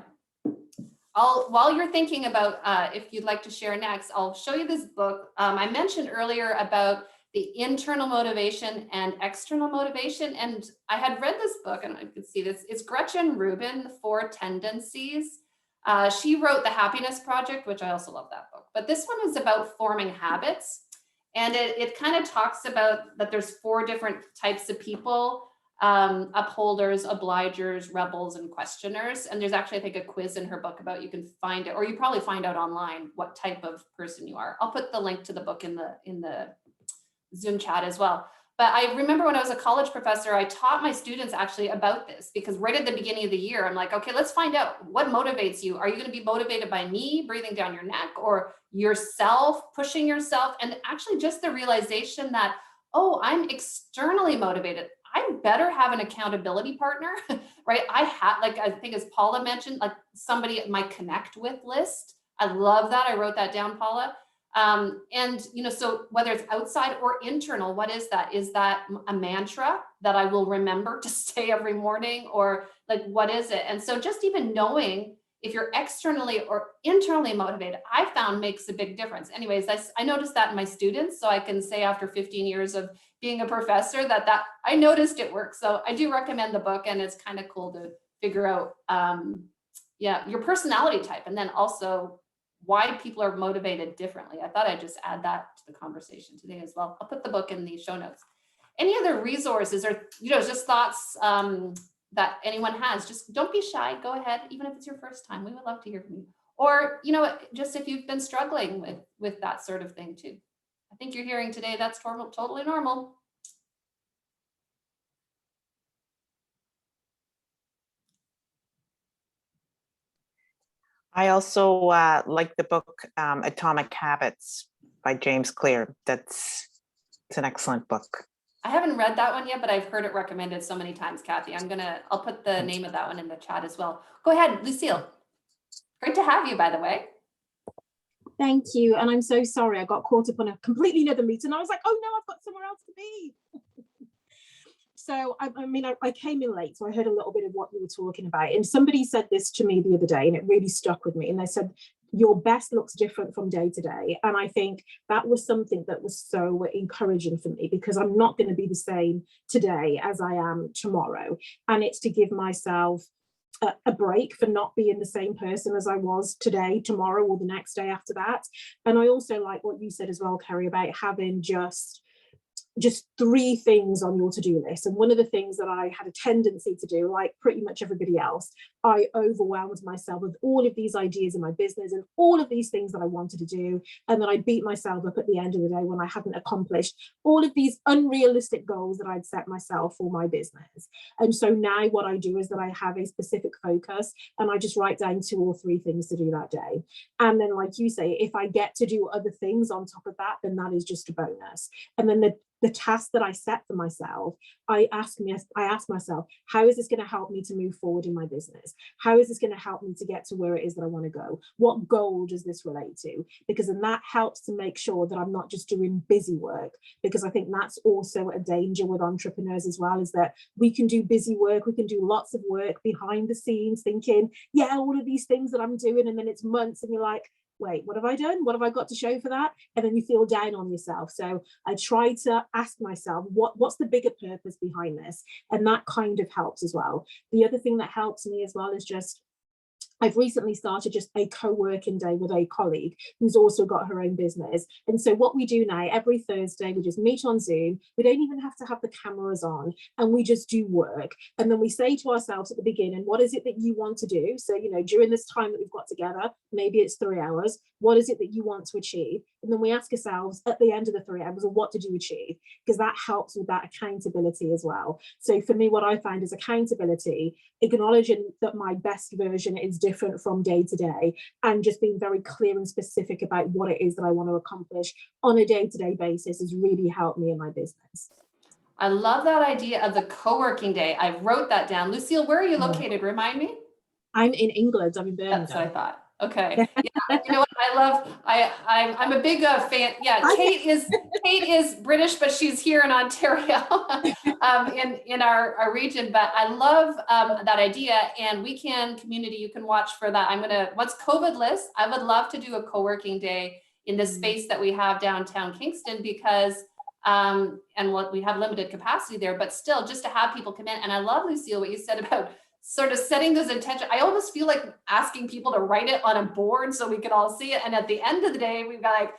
While you're thinking about if you'd like to share next, I'll show you this book. I mentioned earlier about the internal motivation and external motivation. And I had read this book, and I could see this. It's Gretchen Rubin, The Four Tendencies. She wrote The Happiness Project, which I also love that book. But this one is about forming habits. And it kind of talks about that there's 4 different types of people: upholders, obligers, rebels, and questioners. And there's actually, I think, a quiz in her book about, you can find it, or you probably find out online what type of person you are. I'll put the link to the book in the Zoom chat as well. But I remember when I was a college professor, I taught my students actually about this, because right at the beginning of the year, I'm like, okay, let's find out what motivates you. Are you going to be motivated by me breathing down your neck, or yourself pushing yourself? And actually just the realization that, oh, I'm externally motivated. I better have an accountability partner, right? I think as Paula mentioned, like somebody at my connect with list. I love that. I wrote that down, Paula. And, so whether it's outside or internal, what is that? Is that a mantra that I will remember to say every morning, or like, what is it? And so just even knowing if you're externally or internally motivated, I found makes a big difference. Anyways, I noticed that in my students. So I can say after 15 years of being a professor that I noticed it works. So I do recommend the book, and it's kind of cool to figure out, your personality type, and then also why people are motivated differently. I thought I'd just add that to the conversation today as well. I'll put the book in the show notes. Any other resources or, just thoughts that anyone has? Just don't be shy. Go ahead. Even if it's your first time, we would love to hear from you. Or, just if you've been struggling with that sort of thing too. I think you're hearing today that's totally normal. I also like the book Atomic Habits by James Clear. It's an excellent book. I haven't read that one yet, but I've heard it recommended so many times, Kathy. I'll put the name of that one in the chat as well. Go ahead, Lucille. Great to have you, by the way. Thank you. And I'm so sorry. I got caught up on a completely another meeting. I was like, oh no, I've got somewhere else to be. So, I came in late, so I heard a little bit of what you were talking about. And somebody said this to me the other day, and it really stuck with me. And they said, your best looks different from day to day. And I think that was something that was so encouraging for me, because I'm not going to be the same today as I am tomorrow. And it's to give myself a break for not being the same person as I was today, tomorrow, or the next day after that. And I also like what you said as well, Kerry, about having just 3 things on your to-do list. And one of the things that I had a tendency to do, like pretty much everybody else, I overwhelmed myself with all of these ideas in my business and all of these things that I wanted to do. And then I beat myself up at the end of the day when I hadn't accomplished all of these unrealistic goals that I'd set myself for my business. And so now what I do is that I have a specific focus, and I just write down 2 or 3 things to do that day. And then, like you say, if I get to do other things on top of that, then that is just a bonus. And then the task that I set for myself, I ask myself, how is this going to help me to move forward in my business? How is this going to help me to get to where it is that I want to go? What goal does this relate to? Because then that helps to make sure that I'm not just doing busy work, because I think that's also a danger with entrepreneurs as well, is that we can do busy work, we can do lots of work behind the scenes thinking, yeah, all of these things that I'm doing, and then it's months and you're like, wait, what have I done? What have I got to show for that? And then you feel down on yourself. So I try to ask myself, what's the bigger purpose behind this? And that kind of helps as well. The other thing that helps me as well is just, I've recently started just a co-working day with a colleague who's also got her own business. And so what we do now, every Thursday, we just meet on Zoom. We don't even have to have the cameras on, and we just do work. And then we say to ourselves at the beginning, what is it that you want to do? So, during this time that we've got together, maybe it's 3 hours, what is it that you want to achieve? And then we ask ourselves at the end of the 3 hours, well, what did you achieve? Because that helps with that accountability as well. So for me, what I find is accountability, acknowledging that my best version is different from day to day, and just being very clear and specific about what it is that I want to accomplish on a day-to-day basis has really helped me in my business. I love that idea of the co-working day. I wrote that down. Lucille, where are you located? Remind me. I'm in England. I'm in Birmingham. That's what I thought. Okay. Yeah, you know what? I'm a big fan. Yeah, Kate is British, but she's here in Ontario, in our region. But I love that idea, and weekend community. You can watch for that. Once COVID lifts, I would love to do a co-working day in the space that we have downtown Kingston, because we have limited capacity there, but still just to have people come in. And I love, Lucille, what you said about sort of setting those intentions. I almost feel like asking people to write it on a board so we can all see it. And at the end of the day, we've got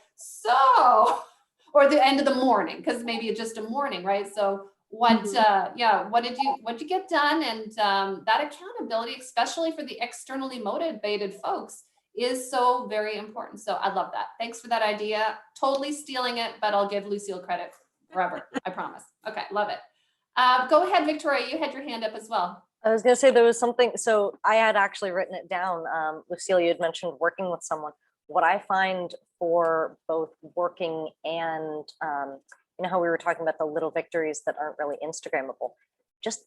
or the end of the morning, because maybe it's just a morning, right? So what did you get done? And that accountability, especially for the externally motivated folks, is so very important. So I love that. Thanks for that idea. Totally stealing it, but I'll give Lucille credit forever. I promise. Okay, love it. Go ahead, Victoria. You had your hand up as well. I was going to say there was something, so I had actually written it down. Lucille, you had mentioned working with someone. What I find for both working and, how we were talking about the little victories that aren't really Instagrammable, just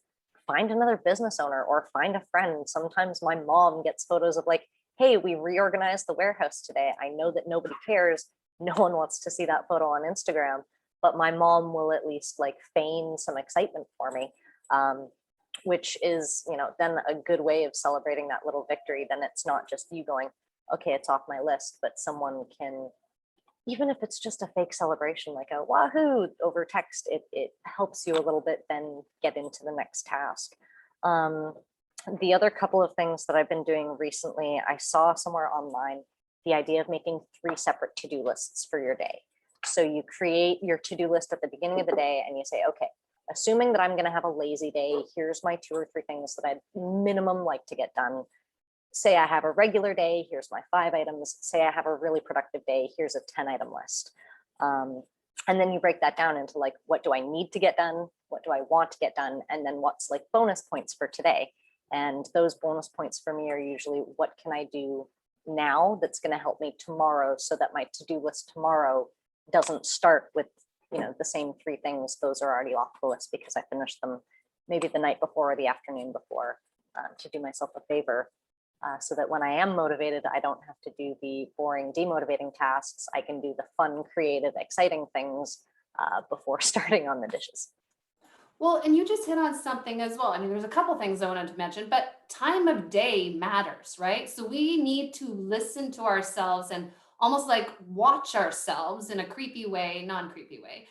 find another business owner or find a friend. Sometimes my mom gets photos of like, hey, we reorganized the warehouse today. I know that nobody cares. No one wants to see that photo on Instagram, but my mom will at least like feign some excitement for me. Which is, then a good way of celebrating that little victory. Then it's not just you going, okay, it's off my list, but someone can, even if it's just a fake celebration, like a wahoo over text, it helps you a little bit then get into the next task. The other couple of things that I've been doing recently, I saw somewhere online, the idea of making 3 separate to-do lists for your day. So you create your to-do list at the beginning of the day and you say, okay, assuming that I'm going to have a lazy day, here's my 2 or 3 things that I'd minimum like to get done. Say I have a regular day, here's my 5 items. Say I have a really productive day, here's a 10-item list. And then you break that down into like, what do I need to get done? What do I want to get done? And then what's like bonus points for today? And those bonus points for me are usually, what can I do now that's going to help me tomorrow, so that my to-do list tomorrow doesn't start with the same 3 things, those are already off the list because I finished them maybe the night before or the afternoon before, to do myself a favor, so that when I am motivated, I don't have to do the boring, demotivating tasks. I can do the fun, creative, exciting things before starting on the dishes. Well, and you just hit on something as well. I mean, there's a couple things I wanted to mention, but time of day matters, right? So we need to listen to ourselves and almost like watch ourselves in a creepy way, non-creepy way,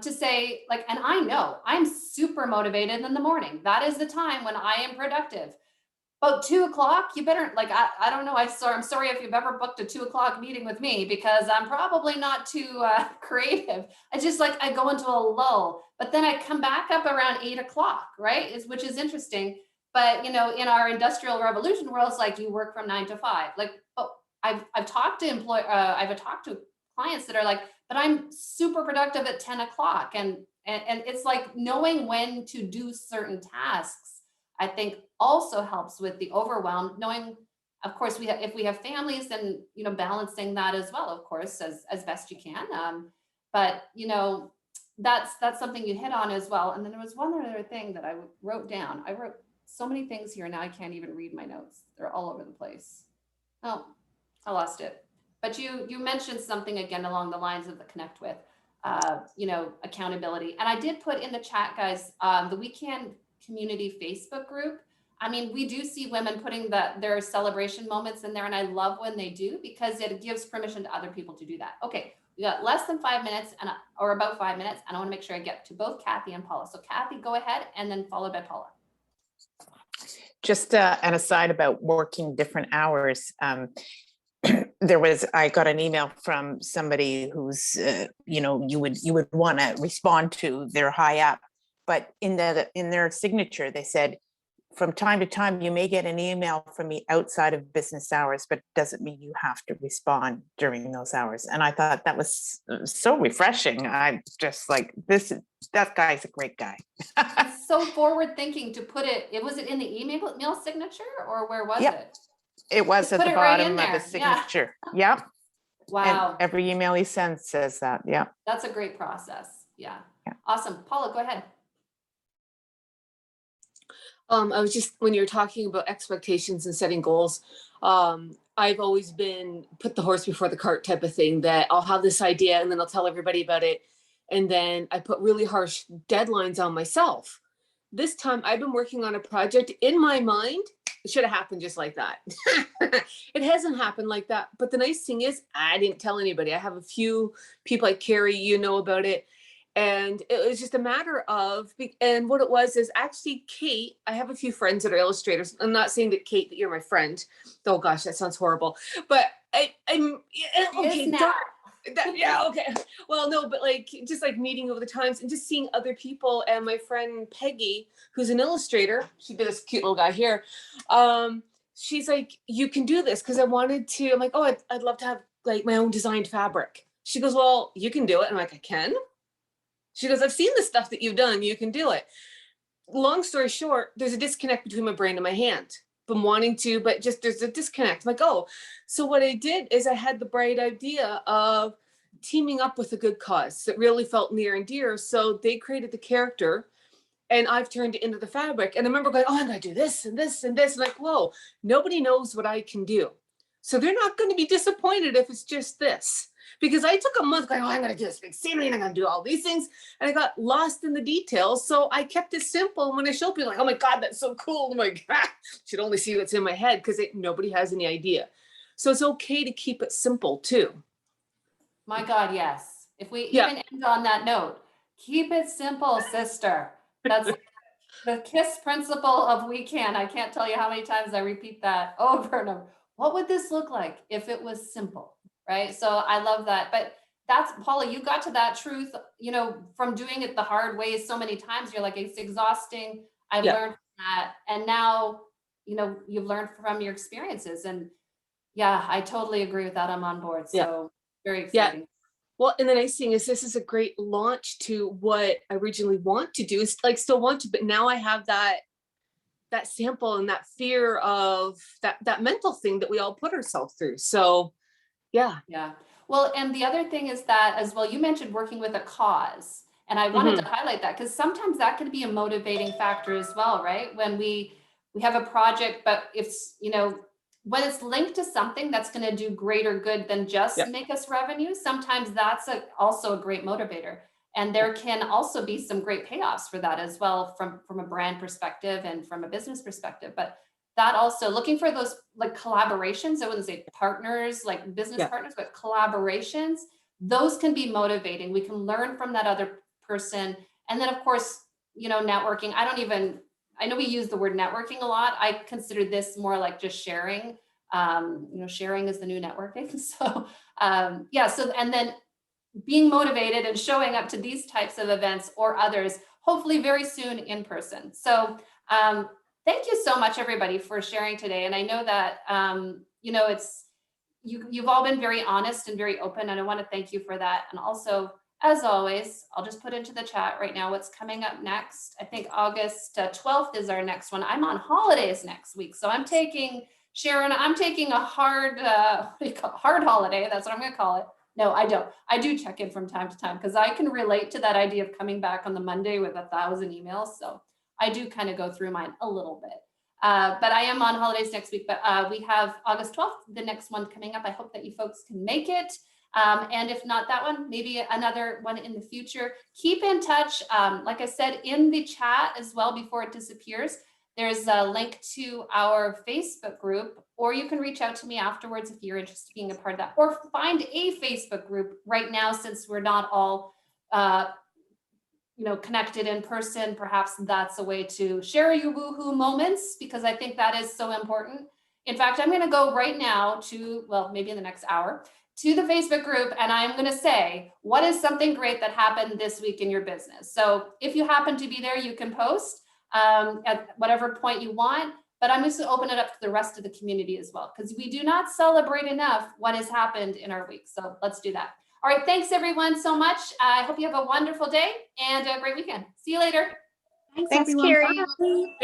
to say like, and I know I'm super motivated in the morning. That is the time when I am productive. About 2 o'clock, you better like, I don't know. I'm sorry if you've ever booked a 2 o'clock meeting with me because I'm probably not too creative. I just like, I go into a lull, but then I come back up around 8 o'clock, right? Which is interesting. But in our industrial revolution world, it's like you work from 9 to 5. Like, oh, I've talked to I've talked to clients that are like, but I'm super productive at 10 o'clock. And it's like knowing when to do certain tasks, I think also helps with the overwhelm, knowing, of course, if we have families, then, balancing that as well, of course, as best you can. But, that's something you hit on as well. And then there was one other thing that I wrote down. I wrote so many things here. Now I can't even read my notes. They're all over the place. Oh, I lost it. But you mentioned something again along the lines of the connect with, accountability. And I did put in the chat, guys, the We Can community Facebook group. I mean, we do see women putting their celebration moments in there, and I love when they do because it gives permission to other people to do that. Okay, we got less than 5 minutes or about 5 minutes, and I want to make sure I get to both Kathy and Paula. So Kathy, go ahead, and then followed by Paula. Just an aside about working different hours. I got an email from somebody who's, you would want to respond to. They're high up, but in their signature, they said, from time to time, you may get an email from me outside of business hours, but it doesn't mean you have to respond during those hours. And I thought that was so refreshing. I'm just like, that guy's a great guy. It's so forward thinking to put it. Was it in the email signature or where was it? It was at the bottom of the signature. Yeah. Yep. Wow. And every email he sends says that. Yeah. That's a great process. Yeah. Awesome. Paula, go ahead. I was just, when you're talking about expectations and setting goals, I've always been put the horse before the cart type of thing, that I'll have this idea and then I'll tell everybody about it. And then I put really harsh deadlines on myself. This time I've been working on a project in my mind. It should have happened just like that. It hasn't happened like that. But the nice thing is I didn't tell anybody. I have a few people like Carrie, about it. And it was just a matter of, and what it was is actually Kate, I have a few friends that are illustrators. I'm not saying that Kate, that you're my friend. Oh gosh, that sounds horrible. But I'm okay. Yeah, okay. Well, no, but just like meeting over the times and just seeing other people, and my friend Peggy, who's an illustrator, she did this cute little guy here. She's like, you can do this, because I wanted to. I'm like, oh, I'd love to have like my own designed fabric. She goes, well, you can do it. I'm like, I can. She goes, I've seen the stuff that you've done. You can do it. Long story short, there's a disconnect between my brain and my hand. I'm wanting to, but just there's a disconnect. I'm like, oh, so what I did is I had the bright idea of teaming up with a good cause that really felt near and dear. So they created the character and I've turned it into the fabric. And I remember going, oh, I'm going to do this and this and this. Like, whoa, nobody knows what I can do. So they're not going to be disappointed if it's just this. Because I took a month going, oh, I'm going to do this big scenery and I'm going to do all these things. And I got lost in the details. So I kept it simple. And when I show people, like, oh my God, that's so cool. I'm like, should only see what's in my head because nobody has any idea. So it's okay to keep it simple too. My God, yes. If we even end on that note, keep it simple, sister. That's the KISS principle of We Can. I can't tell you how many times I repeat that over and over. What would this look like if it was simple? Right. So I love that. But that's, Paula, you got to that truth, from doing it the hard way so many times. You're like, it's exhausting. I've learned from that. And now, you've learned from your experiences. And yeah, I totally agree with that. I'm on board. So very exciting. Yeah. Well, and the nice thing is this is a great launch to what I originally want to do. Is like still want to, but now I have that sample and that fear of that mental thing that we all put ourselves through. So yeah. Yeah. Well, and the other thing is that as well, you mentioned working with a cause. And I wanted to highlight that because sometimes that can be a motivating factor as well, right? When we have a project, but it's, you know, when it's linked to something that's going to do greater good than just make us revenue, sometimes that's also a great motivator. And there can also be some great payoffs for that as well from a brand perspective and from a business perspective. But that also looking for those like collaborations, I wouldn't say partners, like business partners, but collaborations, those can be motivating. We can learn from that other person. And then of course, you know, networking, I know we use the word networking a lot. I consider this more like just sharing. You know, sharing is the new networking. So and then being motivated and showing up to these types of events or others, hopefully very soon in person. So thank you so much, everybody, for sharing today. And I know that, you know, you've all been very honest and very open, and I want to thank you for that. And also, as always, I'll just put into the chat right now what's coming up next. I think August 12th is our next one. I'm on holidays next week. So I'm taking, Sharon, I'm taking a hard holiday. That's what I'm going to call it. No, I don't. I do check in from time to time because I can relate to that idea of coming back on the Monday with 1,000 emails. So I do kind of go through mine a little bit. But I am on holidays next week, but we have August 12th, the next one coming up. I hope that you folks can make it. And if not that one, maybe another one in the future. Keep in touch. Like I said, in the chat as well, before it disappears, there's a link to our Facebook group, or you can reach out to me afterwards if you're interested in being a part of that, or find a Facebook group right now, since we're not all you know, connected in person. Perhaps that's a way to share your woohoo moments, because I think that is so important. In fact, I'm going to go right now to, well, maybe in the next hour, to the Facebook group, and I'm going to say, what is something great that happened this week in your business? So if you happen to be there, you can post at whatever point you want, but I'm just going to open it up to the rest of the community as well, because we do not celebrate enough what has happened in our week. So let's do that. All right. Thanks everyone so much. I hope you have a wonderful day and a great weekend. See you later. Thanks Thanks, everyone. Carrie. Bye.